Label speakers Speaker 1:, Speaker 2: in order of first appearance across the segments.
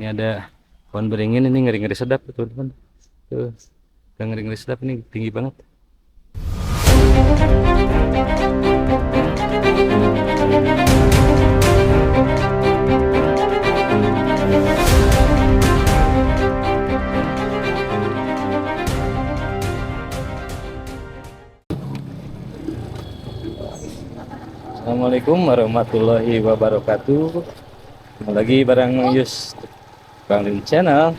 Speaker 1: Ini ada pohon beringin, ini ngeri-ngeri sedap tuh teman-teman. Tuh, udah ngeri-ngeri sedap, ini tinggi banget. Assalamualaikum warahmatullahi wabarakatuh. Kembali lagi bareng Yus Bang Lim Channel.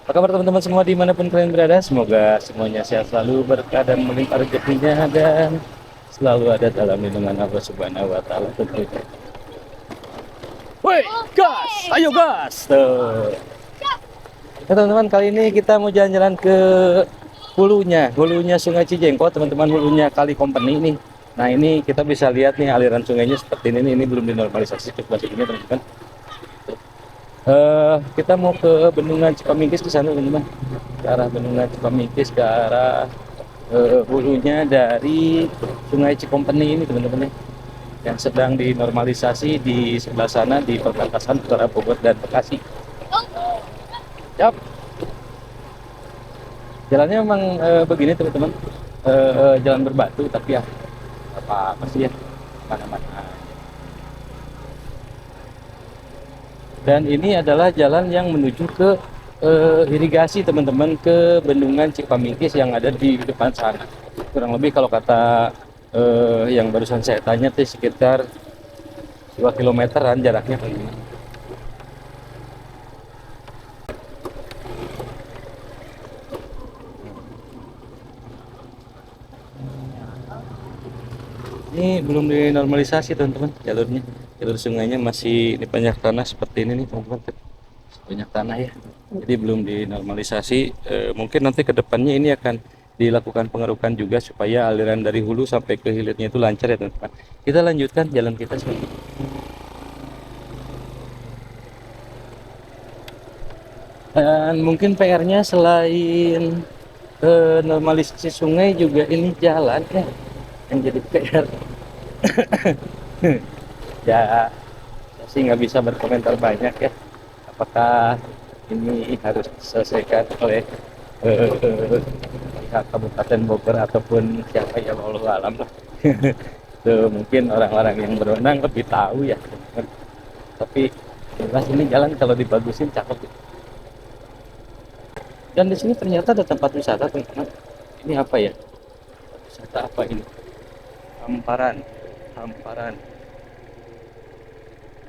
Speaker 1: Apa kabar teman-teman semua dimanapun kalian berada? Semoga semuanya sehat selalu, berkah dan melimpah rezekinya, dan selalu ada dalam lindungan Allah Subhanahu wa Ta'ala tentunya. Woi, gas! Ayo gas! Tuh. Ya, teman-teman, kali ini kita mau jalan-jalan ke hulunya Sungai Cijengkol, teman-teman, hulunya Kali Kompeni ini. Nah, ini kita bisa lihat nih aliran sungainya seperti ini belum dinormalisasi seperti ini, teman-teman. Kita mau ke Bendungan Cipamingkis di sana, teman-teman. Ke arah Bendungan Cipamingkis, ke arah hulunya dari Sungai Cikompeni ini, teman-teman, yang sedang dinormalisasi di sebelah sana di perbatasan antara Bogor dan Bekasi. Yap. Jalannya memang begini, teman-teman. Jalan berbatu, tapi ya apa sih ya, mana-mana. Dan ini adalah jalan yang menuju ke irigasi, teman-teman, ke Bendungan Cipamingkis yang ada di depan sana. Kurang lebih kalau kata yang barusan saya tanya tuh sekitar 2 kilometeran jaraknya. Ini belum dinormalisasi, teman-teman, jalurnya. Jalur sungainya masih ini banyak tanah seperti ini nih, teman-teman. Banyak tanah ya. Jadi belum dinormalisasi. Mungkin nanti ke depannya ini akan dilakukan pengerukan juga supaya aliran dari hulu sampai ke hilirnya itu lancar ya, teman-teman. Kita lanjutkan jalan kita sekarang. Dan mungkin PR-nya selain normalisasi sungai juga ini jalan ya yang jadi PR. Ya, saya sih nggak bisa berkomentar banyak ya. Apakah ini harus diselesaikan oleh pihak Kabupaten Bogor ataupun siapa, ya Allah alam lah. Tuh, mungkin orang-orang yang berwenang lebih tahu ya. Tapi jelas ini jalan kalau dibagusin cakep. Dan di sini ternyata ada tempat wisata, teman-teman. Ini apa ya? Wisata apa ini? Hamparan.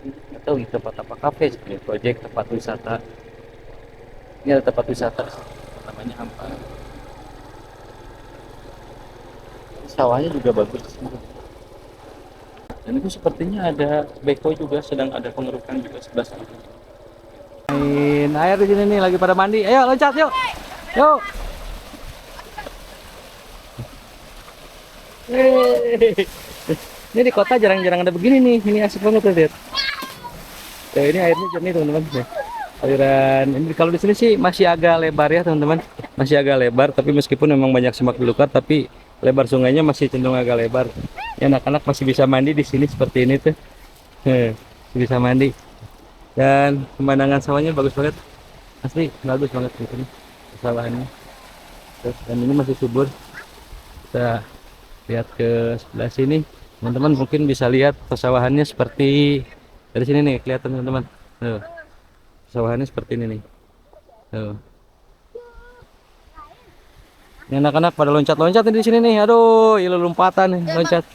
Speaker 1: Nggak tahu ini tempat apa, kafe sebenarnya, proyek tempat wisata. Ini ada tempat wisata namanya Hamparan. Sawahnya juga bagus di sini. Dan itu sepertinya ada beko juga, sedang ada pengerukan juga sebelah sana. Main air di sini nih, lagi pada mandi. Ayo loncat yuk. Yuk. Ini di kota jarang-jarang ada begini nih. Ini asik banget tuh, lihat. Tuh, ini airnya jernih, teman-teman. Aliran ini kalau di sini sih masih agak lebar ya, teman-teman. Masih agak lebar, tapi meskipun memang banyak semak belukar, tapi lebar sungainya masih cenderung agak lebar. Ya, anak-anak masih bisa mandi di sini seperti ini tuh. Bisa mandi. Dan pemandangan sawahnya bagus banget. Asli bagus banget di sini sawahannya. Terus, dan ini masih subur. Kita lihat ke sebelah sini, teman-teman, mungkin bisa lihat pesawahannya seperti dari sini nih, kelihatan, teman-teman. Tuh, pesawahannya seperti ini nih. Tuh. Ini anak-anak pada loncat-loncat di sini nih. Aduh, ilu lompatan nih, loncat.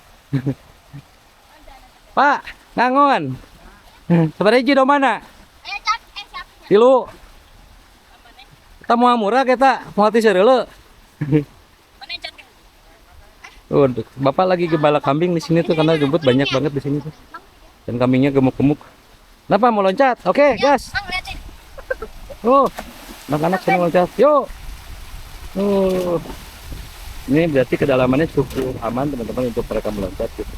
Speaker 1: Pak, ngangon. Sebenarnya do mana? Tilu. Kita mau murah, kita mau hati sereule. Bapak lagi gembala kambing di sini tuh, karena gembut banyak banget di sini tuh. Dan kambingnya gemuk-gemuk. Kenapa mau loncat? Oke, gas. Oh, anak-anak senang loncat. Yuk. Ini berarti kedalamannya cukup aman, teman-teman, untuk mereka meloncat gitu.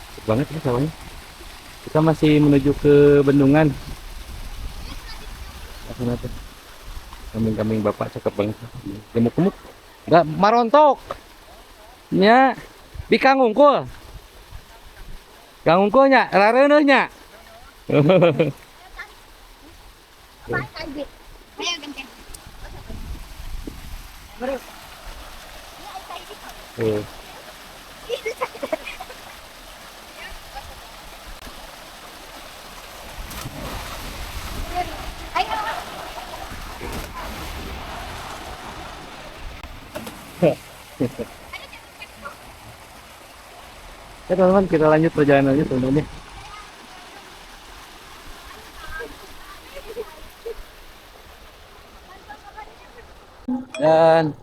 Speaker 1: Asik banget ini sawahnya. Kita masih menuju ke bendungan. Sana tuh. Kambing-kambing bapak cakep banget, gemuk-gemuk, nggak marontok, nya bikang ngungkul. Kang Ungko nya, rareuneuh nya. Tuh. Ya teman-teman, kita lanjut perjalanannya teman-teman ya. Dan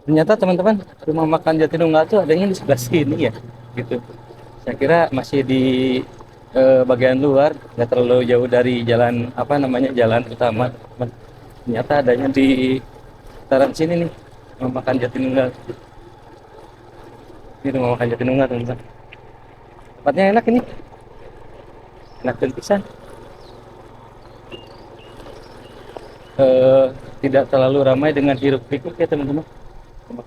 Speaker 1: ternyata teman-teman, rumah makan Jatinunggal itu adanya di sebelah sini ya, gitu. Saya kira masih di bagian luar, nggak terlalu jauh dari jalan apa namanya jalan utama. Teman. Ternyata adanya di sekitaran sini nih, rumah makan Jatinunggal. Ini rumah makan Jatinunggal teman-teman. Tempatnya enak ini, enak dan pisan. Eh, Tidak terlalu ramai dengan hiruk pikuk ya teman-teman.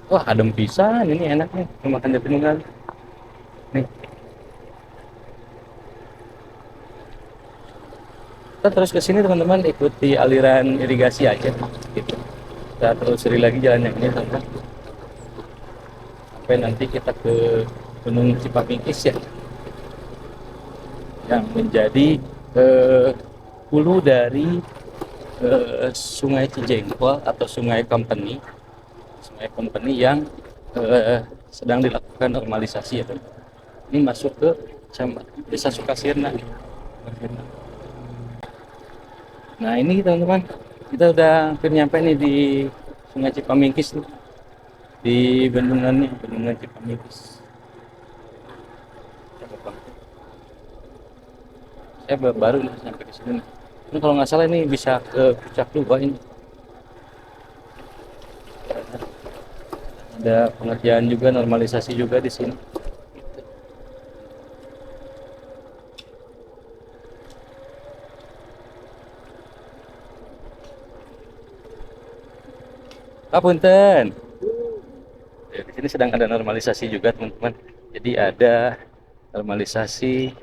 Speaker 1: Wah adem pisan, ini enaknya rumah makan Jatinunggal. Nih, kita terus ke sini teman-teman, ikuti aliran irigasi aja gitu. Kita telusuri lagi jalan yang ini teman-teman, sampai nanti kita ke Gunung Cipamingkis ya, yang menjadi hulu dari Sungai Cijengkol atau Sungai Company yang sedang dilakukan normalisasi ya teman. Ini masuk ke Desa Sukasirna. Nah ini teman-teman, kita udah hampir nyampe nih di Sungai Cipamingkis nih, di bendungan nih, bendungan Cipamingkis. Saya baru nih sampai ke sini. Ini kalau nggak salah ini bisa ke Puncak Dua ini. Ada pengerjaan juga, normalisasi juga di sini. Ah, punten. Ya, di sini sedang ada normalisasi juga teman-teman. Jadi ada normalisasi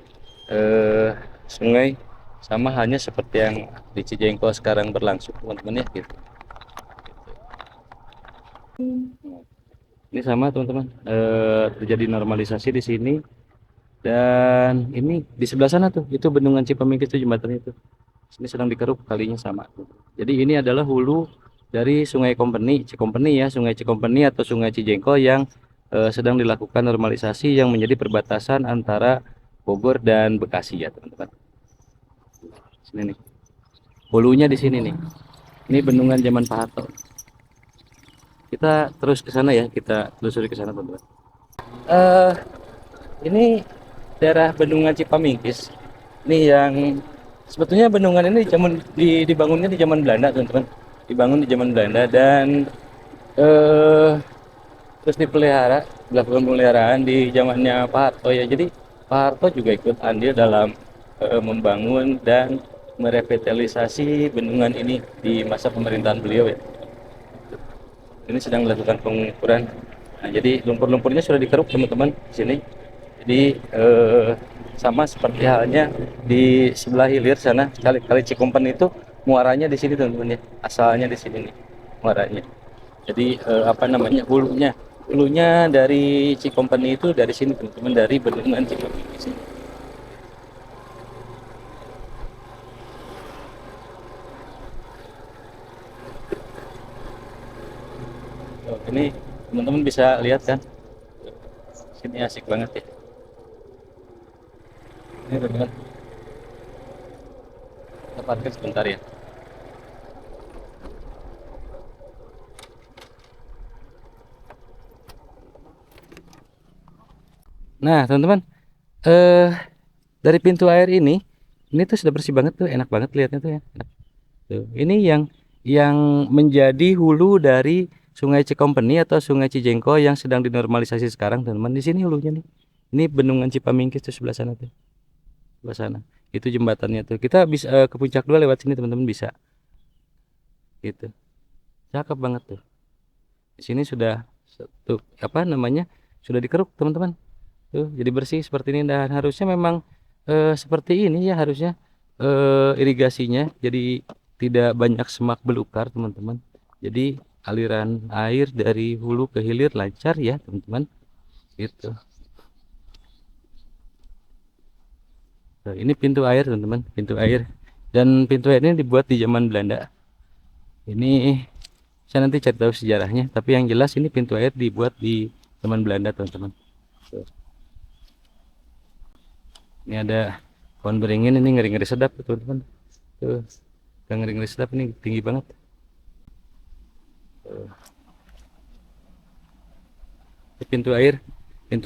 Speaker 1: eh, sungai, sama halnya seperti yang di Cijengkol sekarang berlangsung teman-teman ya gitu. Ini sama teman-teman, terjadi normalisasi di sini. Dan ini di sebelah sana tuh, itu bendungan Cipamingkis itu jembatan itu. Ini sedang dikeruk kalinya sama. Jadi ini adalah hulu dari Sungai Kompeni, Cikompeni ya, Sungai Cikompeni atau Sungai Cijengkol yang sedang dilakukan normalisasi yang menjadi perbatasan antara Bogor dan Bekasi ya teman-teman. Sini nih, hulunya di sini nih. Ini bendungan zaman Pak Harto. Kita terus ke sana ya, kita telusuri ke sana teman-teman. Eh, ini daerah Bendungan Cipamingkis. Ini yang sebetulnya bendungan ini dibangunnya di zaman Belanda, teman-teman. Dibangun di zaman Belanda dan eh terus dilakukan pemeliharaan di zamannya Pak Harto ya. Jadi Pak Harto juga ikut andil dalam membangun dan merevitalisasi bendungan ini di masa pemerintahan beliau ya. Ini sedang dilakukan pengukuran. Nah, jadi lumpur-lumpurnya sudah dikeruk teman-teman di sini. Jadi sama seperti halnya di sebelah hilir sana, kali Cikompen itu muaranya di sini teman-teman ya. Asalnya di sini nih muaranya. Jadi apa namanya hulunya dari Cikompen itu dari sini teman-teman, dari bendungan Cikompen di sini. Ini teman-teman bisa lihat kan, sini asik banget ya. Ini teman-teman, kita parkir sebentar ya. Nah teman-teman, eh dari pintu air ini tuh sudah bersih banget tuh, enak banget lihatnya tuh ya. Tuh, ini yang menjadi hulu dari Sungai Cikompeni atau Sungai Cijengkol yang sedang dinormalisasi sekarang teman-teman. Di sini hulunya nih. Ini bendungan Cipamingkis tuh sebelah sana tuh. Sebelah sana. Itu jembatannya tuh. Kita bisa ke Puncak Dua lewat sini teman-teman bisa. Gitu. Cakep banget tuh. Di sini sudah tuh apa namanya? Sudah dikeruk teman-teman. Tuh, jadi bersih seperti ini dan harusnya memang seperti ini ya harusnya irigasinya. Jadi tidak banyak semak belukar, teman-teman. Jadi aliran air dari hulu ke hilir lancar ya, teman-teman. Gitu. Nah, ini pintu air, teman-teman, pintu air. Dan pintu air ini dibuat di zaman Belanda. Ini saya nanti cari tahu sejarahnya, tapi yang jelas ini pintu air dibuat di zaman Belanda, teman-teman. Tuh. Ini ada pohon beringin, ini ngeri-ngeri sedap, teman-teman. Tuh, yang ngeri-ngeri sedap ini tinggi banget. Tuh. Ini pintu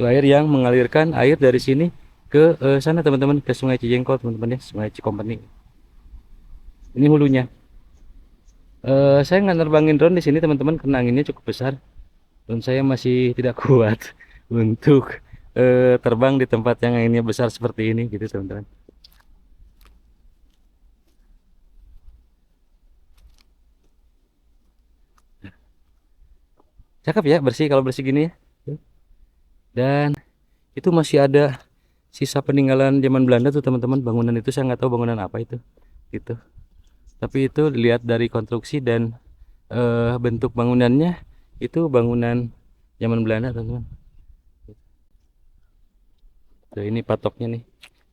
Speaker 1: air yang mengalirkan air dari sini ke sana, teman-teman, ke Sungai Cijengkol, teman-teman ya, Sungai Cikompeni. Ini hulunya. Saya nggak nerbangin drone di sini, teman-teman, karena anginnya cukup besar. Dan saya masih tidak kuat untuk terbang di tempat yang anginnya besar seperti ini, gitu, teman-teman. Cakep ya, bersih kalau bersih gini ya. Dan itu masih ada sisa peninggalan zaman Belanda tuh, teman-teman. Bangunan itu saya nggak tahu bangunan apa itu, gitu. Tapi itu dilihat dari konstruksi dan bentuk bangunannya itu bangunan zaman Belanda, teman-teman. Tuh, ini patoknya nih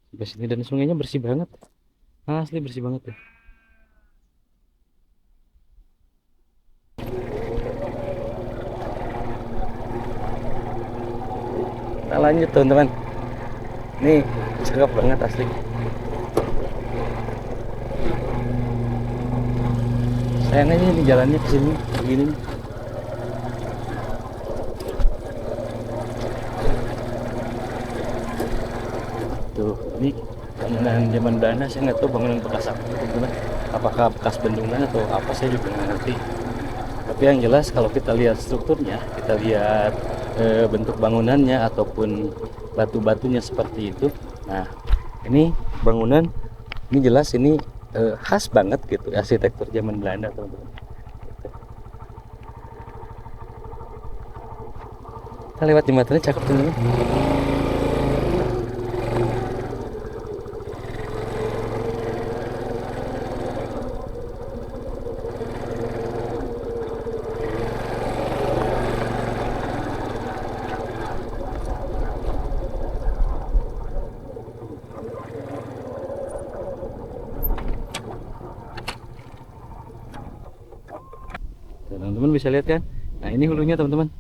Speaker 1: sampai sini dan sungainya bersih banget, asli bersih banget tuh. Kita lanjut, teman-teman. Nih cakep banget asli. Sayangnya ini jalannya ke sini begini nih. Tuh, ini bangunan zaman Belanda, saya nggak tahu bangunan bekas apa, teman-teman. Apakah bekas bendungan atau apa, saya juga nggak ngerti. Tapi yang jelas kalau kita lihat strukturnya, kita lihat bentuk bangunannya ataupun batu-batunya seperti itu. Nah, ini bangunan ini jelas ini khas banget gitu arsitektur zaman Belanda, teman-teman. Kita lewat jembatannya, cakep, teman-teman. Teman-teman bisa lihat kan? Nah, ini hulunya, teman-teman.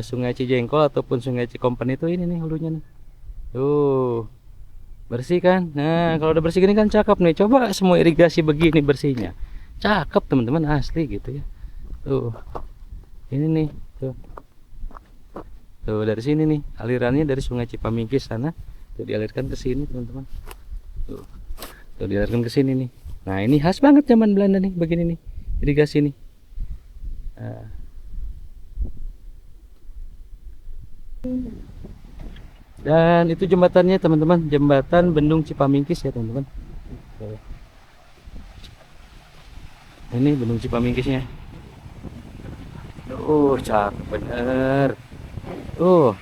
Speaker 1: Sungai Cijengkol ataupun Sungai Cikompeni itu ini nih hulunya nih. Tuh, bersih kan? Nah, kalau udah bersih gini kan cakep nih. Coba semua irigasi begini bersihnya. Cakep, teman-teman, asli gitu ya. Tuh. Ini nih, tuh. Tuh dari sini nih, alirannya dari Sungai Cipamingkis sana. Tuh dialirkan ke sini, teman-teman. Tuh. Tuh dialirkan ke sini nih. Nah, ini khas banget zaman Belanda nih, begini nih. Irigasi nih. Nah. Dan itu jembatannya, teman-teman, jembatan Bendung Cipamingkis ya, teman-teman. Ini Bendung Cipamingkisnya. Cakep bener. Tuh.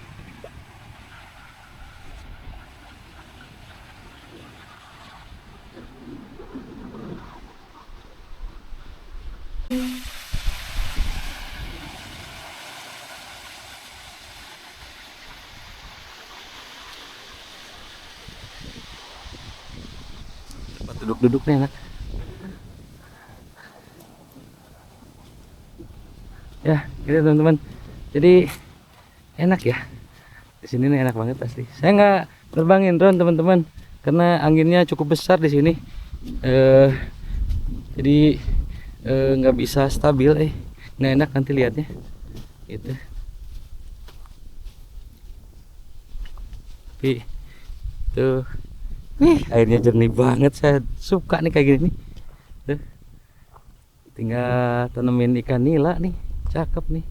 Speaker 1: Tempat duduk-duduknya enak. Ya, gitu, teman-teman. Jadi enak ya. Di sini nih enak banget asli. Saya nggak terbangin drone, teman-teman, karena anginnya cukup besar di sini. Jadi nggak bisa stabil, nggak enak nanti lihatnya. Gitu. Tapi tuh, airnya jernih banget. Saya suka nih kayak gini nih. Tuh. Tinggal tanemin ikan nila nih, cakep nih.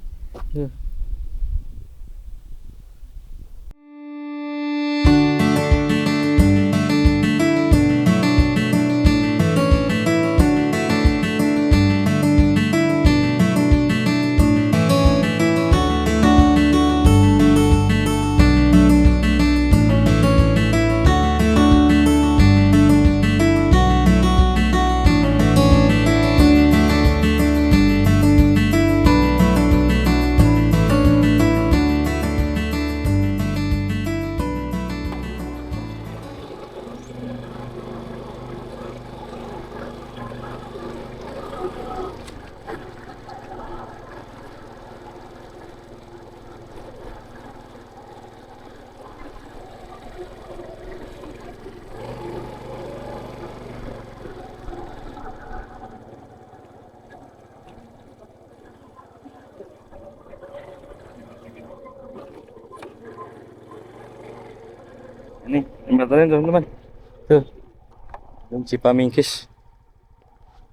Speaker 1: Tuh. Ini jembatannya teman-teman. Tuh, Cipamingkis.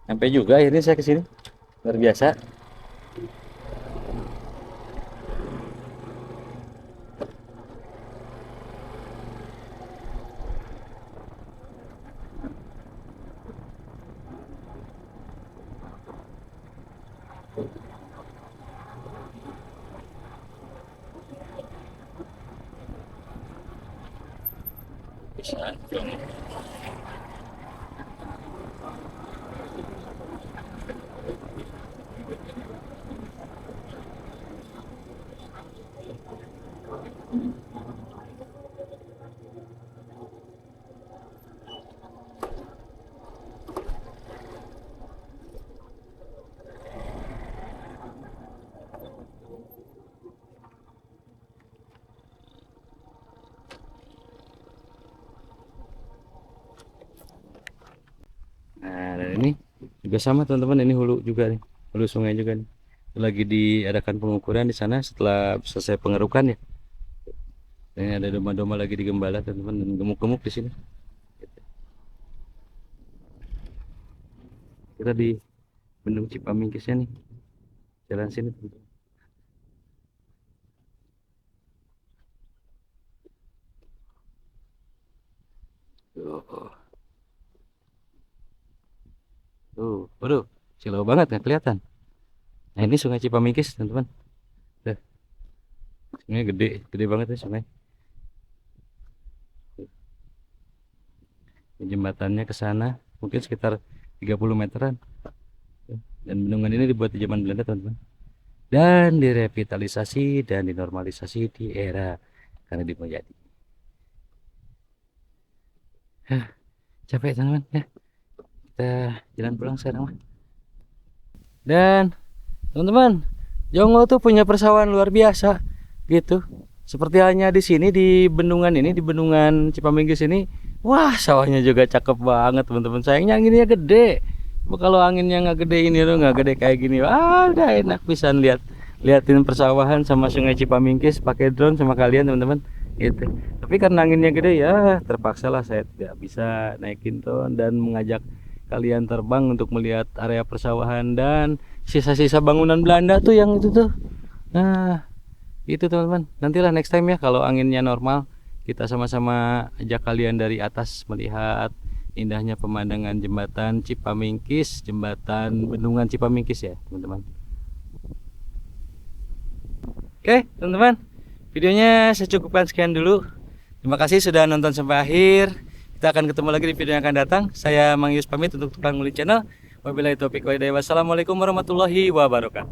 Speaker 1: Sampai juga akhirnya saya ke sini. Luar biasa. Bisa. Nah, dan ini juga sama teman-teman, ini hulu juga nih, hulu sungai juga nih. Lagi diadakan pengukuran di sana setelah selesai pengerukan ya. Dan ini ada domba-domba lagi digembala teman-teman, dan gemuk-gemuk di sini. Kita di Bendung Cipamingkisnya nih, jalan sini teman-teman. Tuh, tuh, waduh, silau banget nggak kelihatan. Nah ini Sungai Cipamingkis teman-teman. Tuh, sungai gede, gede banget ya sungai. Jembatannya ke sana mungkin sekitar 30 meteran. Dan bendungan ini dibuat di zaman Belanda teman-teman. Dan direvitalisasi dan dinormalisasi di era karena Dimojadi. Hah, capek teman-teman ya. Kita jalan pulang sekarang mah. Dan teman-teman, Jongo tuh punya persawahan luar biasa gitu. Seperti halnya di sini di bendungan ini, di bendungan Cipamingkis ini, wah sawahnya juga cakep banget teman-teman. Sayangnya anginnya gede. Kalau anginnya nggak gede ini loh, nggak gede kayak gini, wah udah enak bisa liatin persawahan sama Sungai Cipamingkis pakai drone sama kalian teman-teman. Gitu. Tapi karena anginnya gede ya, terpaksa lah saya tidak bisa naikin drone dan mengajak kalian terbang untuk melihat area persawahan dan sisa-sisa bangunan Belanda tuh yang itu tuh. Nah, itu teman-teman. Nantilah next time ya kalau anginnya normal, kita sama-sama ajak kalian dari atas melihat indahnya pemandangan jembatan Cipamingkis, jembatan Bendungan Cipamingkis ya, teman-teman. Oke, teman-teman. Videonya saya cukupkan sekian dulu. Terima kasih sudah nonton sampai akhir. Kita akan ketemu lagi di video yang akan datang. Saya Mang Yus pamit untuk Tukang Ngulik Channel. Wabillahi taufiq wa hidayah. Wassalamualaikum warahmatullahi wabarakatuh.